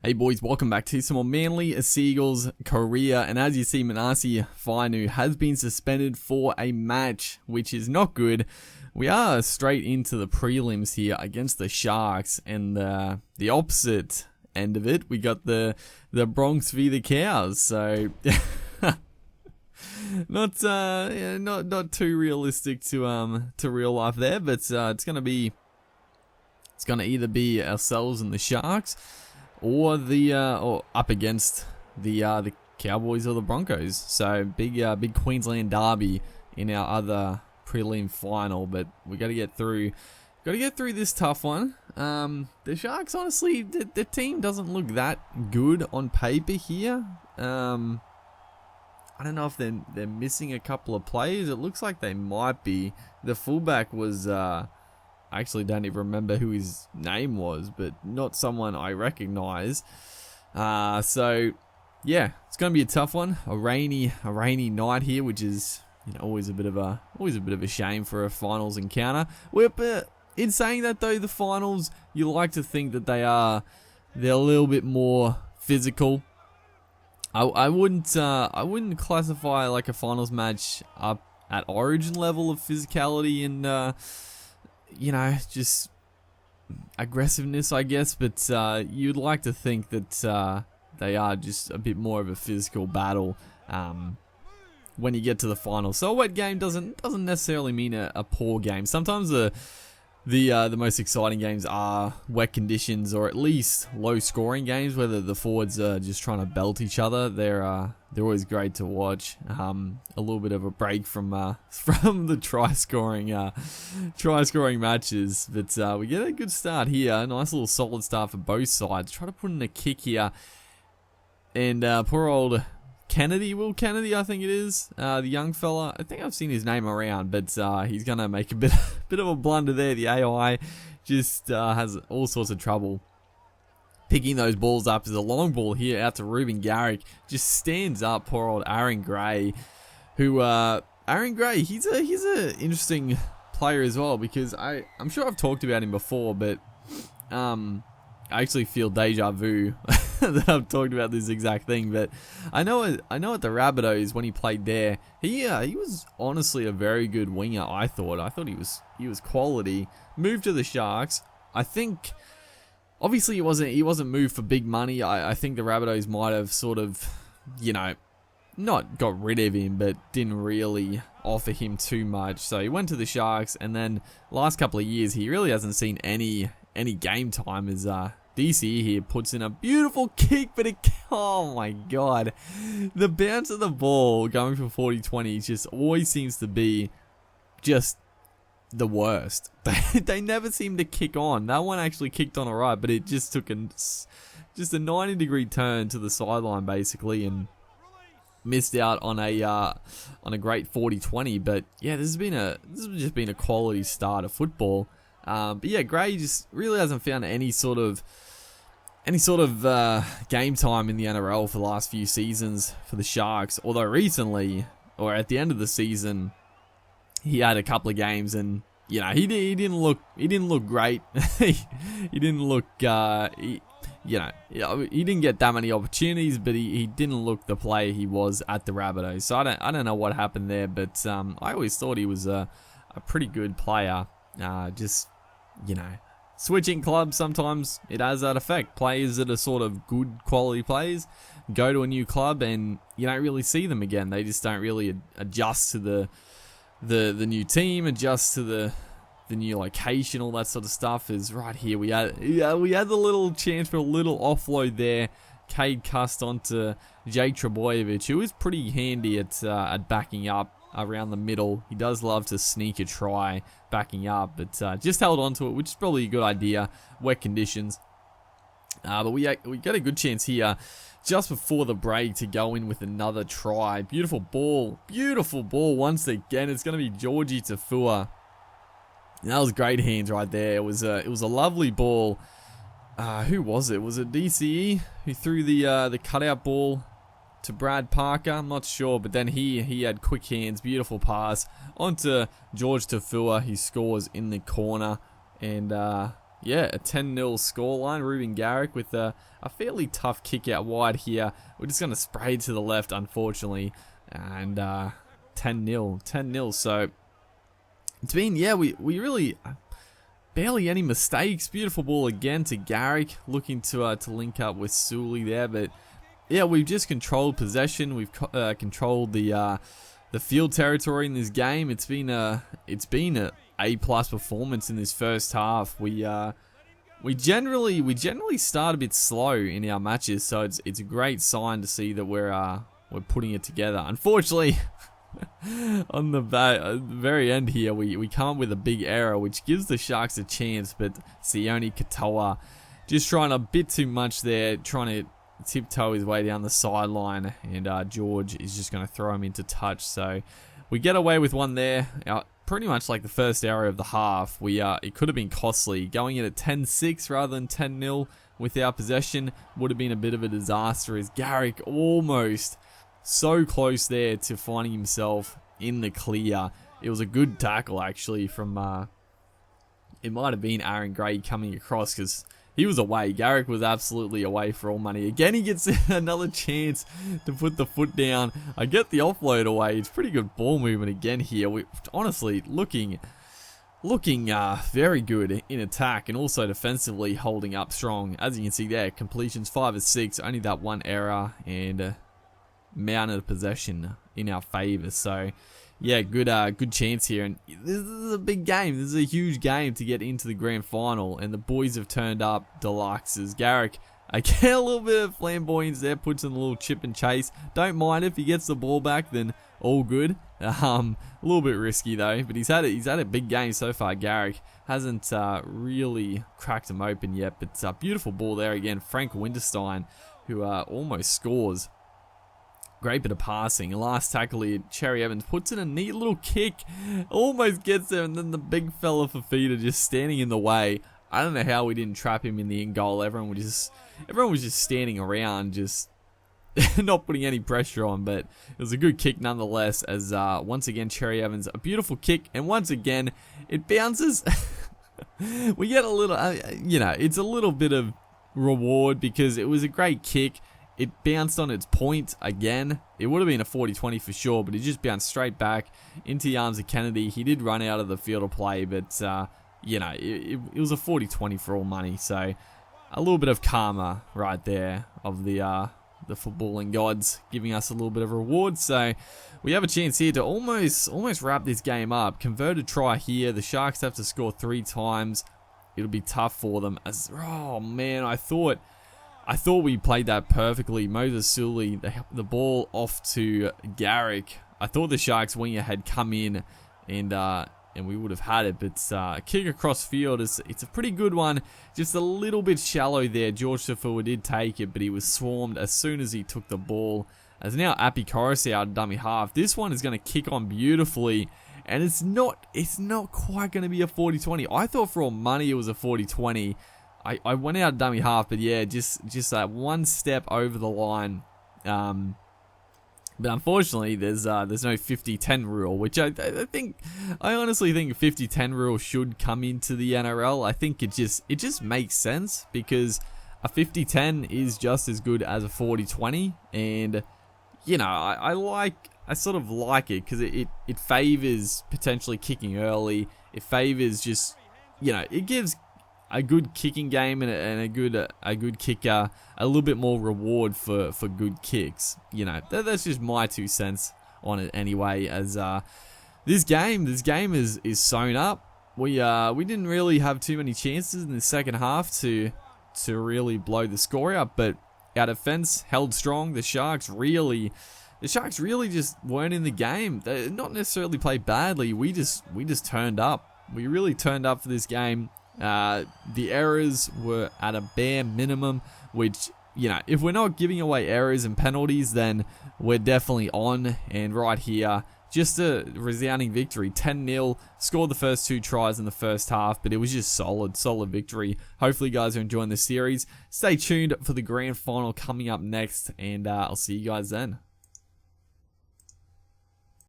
Hey boys, welcome back to some more Manly Seagulls Korea, and as you see, Manasi Fainu has been suspended for a match, which is not good. We are straight into the prelims here against the Sharks, and the opposite end of it, we got the Bronx v the Cows, so not too realistic to real life there, but it's gonna either be ourselves and the Sharks, or up against the Cowboys or the Broncos. So big Queensland derby in our other prelim final, but we got to get through. Got to get through this tough one. The Sharks, honestly, the team doesn't look that good on paper here. I don't know if they're missing a couple of players. It looks like they might be. The fullback was. I actually don't even remember who his name was, but not someone I recognize. So yeah, it's going to be a tough one. A rainy night here, which is always a bit of a shame for a finals encounter. In saying that though, the finals, you like to think that they're a little bit more physical. I wouldn't classify like a finals match up at Origin level of physicality and just aggressiveness, I guess, but you'd like to think that they are just a bit more of a physical battle when you get to the final. So a wet game doesn't necessarily mean a poor game. Sometimes the most exciting games are wet conditions, or at least low scoring games where the forwards are just trying to belt each other. They're always great to watch. A little bit of a break from the try scoring matches, but we get a good start here. A nice little solid start for both sides. Try to put in a kick here, and poor old Will Kennedy, I think it is, the young fella. I think I've seen his name around, but he's gonna make a bit of a blunder there. The AI just has all sorts of trouble picking those balls up. There's a long ball here out to Ruben Garrick. Just stands up poor old Aaron Gray, who Aaron Gray, he's a interesting player as well, because I'm sure I've talked about him before, but I actually feel deja vu that I've talked about this exact thing. But I know at the Rabbitohs, when he played there, he was honestly a very good winger. I thought he was quality. Moved to the Sharks. I think obviously he wasn't moved for big money. I think the Rabbitohs might have sort of not got rid of him, but didn't really offer him too much. So he went to the Sharks, and then last couple of years he really hasn't seen any game time. As DC here puts in a beautiful kick, but oh my god, the bounce of the ball going for 40-20 just always seems to be just the worst. They never seem to kick on. That one actually kicked on alright, but it just took a 90-degree turn to the sideline basically, and missed out on a great 40-20. But yeah, this has just been a quality start of football. But yeah, Gray just really hasn't found any sort of game time in the NRL for the last few seasons for the Sharks. Although recently, or at the end of the season, he had a couple of games, and he didn't look great. he didn't look he didn't get that many opportunities, but he didn't look the player he was at the Rabbitohs. So I don't know what happened there, but I always thought he was a pretty good player. Switching clubs, sometimes it has that effect. Players that are sort of good quality players go to a new club and you don't really see them again. They just don't really adjust to the new team, adjust to the new location, all that sort of stuff. Is right here. We had the little chance for a little offload there. Cade Cust onto Jake Trebojevic, who is pretty handy at backing up around the middle. He does love to sneak a try backing up, but just held on to it, which is probably a good idea. Wet conditions. But we got a good chance here just before the break to go in with another try. Beautiful ball once again. It's going to be Georgie Tafua. That was great hands right there. It was a lovely ball. Who was it? Was it DCE who threw the cutout ball to Brad Parker? I'm not sure, but then he had quick hands, beautiful pass onto George Tafua. He scores in the corner, and yeah, a 10-0 scoreline. Ruben Garrick with a fairly tough kick out wide here. We're just going to spray to the left, unfortunately. And 10-0, 10-0. So it's been, yeah, we really barely any mistakes. Beautiful ball again to Garrick, looking to link up with Sully there. But yeah, we've just controlled possession. We've controlled the field territory in this game. It's been a A+ performance in this first half. We generally start a bit slow in our matches, so it's a great sign to see that we're putting it together. Unfortunately, on the very end here, we come up with a big error, which gives the Sharks a chance, but Sione Katoa just trying a bit too much there, trying to tiptoe his way down the sideline, and George is just going to throw him into touch. So we get away with one there. Pretty much like the first error of the half. It could have been costly. Going in at 10-6 rather than 10-0 with our possession would have been a bit of a disaster, as Garrick almost so close there to finding himself in the clear. It was a good tackle actually from it might have been Aaron Gray coming across, because he was away. Garrick was absolutely away for all money. Again, he gets another chance to put the foot down. I get the offload away. It's pretty good ball movement again here. We honestly looking very good in attack, and also defensively holding up strong. As you can see there, completions 5 of 6, only that one error, and amount of possession in our favour. So yeah, good chance here, and this is a big game. This is a huge game to get into the grand final, and the boys have turned up deluxe. As Garrick, I get a little bit of flamboyance there, puts in a little chip and chase. Don't mind if he gets the ball back, then all good. A little bit risky though, but he's had a big game so far. Garrick hasn't really cracked him open yet, but beautiful ball there again. Frank Winterstein, who almost scores. Great bit of passing. Last tackle here, Cherry Evans puts in a neat little kick. Almost gets there, and then the big fella Fafita just standing in the way. I don't know how we didn't trap him in the in goal. Everyone was just standing around, just not putting any pressure on. But it was a good kick nonetheless, as once again, Cherry Evans, a beautiful kick. And once again, it bounces. We get a little, it's a little bit of reward because it was a great kick. It bounced on its point again. It would have been a 40-20 for sure, but it just bounced straight back into the arms of Kennedy. He did run out of the field of play, but, it was a 40-20 for all money. So a little bit of karma right there of the footballing gods giving us a little bit of reward. So we have a chance here to almost wrap this game up. Converted try here. The Sharks have to score 3 times. It'll be tough for them. Oh, man, I thought we played that perfectly. Moses Sully, the ball off to Garrick. I thought the Sharks winger had come in and we would have had it, but kick across field, it's a pretty good one. Just a little bit shallow there. George Tafua did take it, but he was swarmed as soon as he took the ball. As now Api Coruscant out dummy half. This one is going to kick on beautifully, and it's not quite going to be a 40-20. I thought for all money it was a 40-20. I went out dummy half, but yeah, just that one step over the line. But unfortunately, there's no 50-10 rule, which I honestly think a 50-10 rule should come into the NRL. I think it just makes sense, because a 50-10 is just as good as a 40-20, and I sort of like it because it favors potentially kicking early. It favors just it gives a good kicking game and a good kicker a little bit more reward for good kicks. That's just my 2 cents on it anyway. As this game is sewn up. We didn't really have too many chances in the second half to really blow the score out, but our defense held strong. The Sharks really just weren't in the game. They not necessarily played badly. We just turned up. We really turned up for this game. The errors were at a bare minimum, which, if we're not giving away errors and penalties, then we're definitely on. And right here, just a resounding victory. 10-0, scored the first 2 tries in the first half, but it was just solid victory. Hopefully you guys are enjoying the series. Stay tuned for the grand final coming up next, and I'll see you guys then.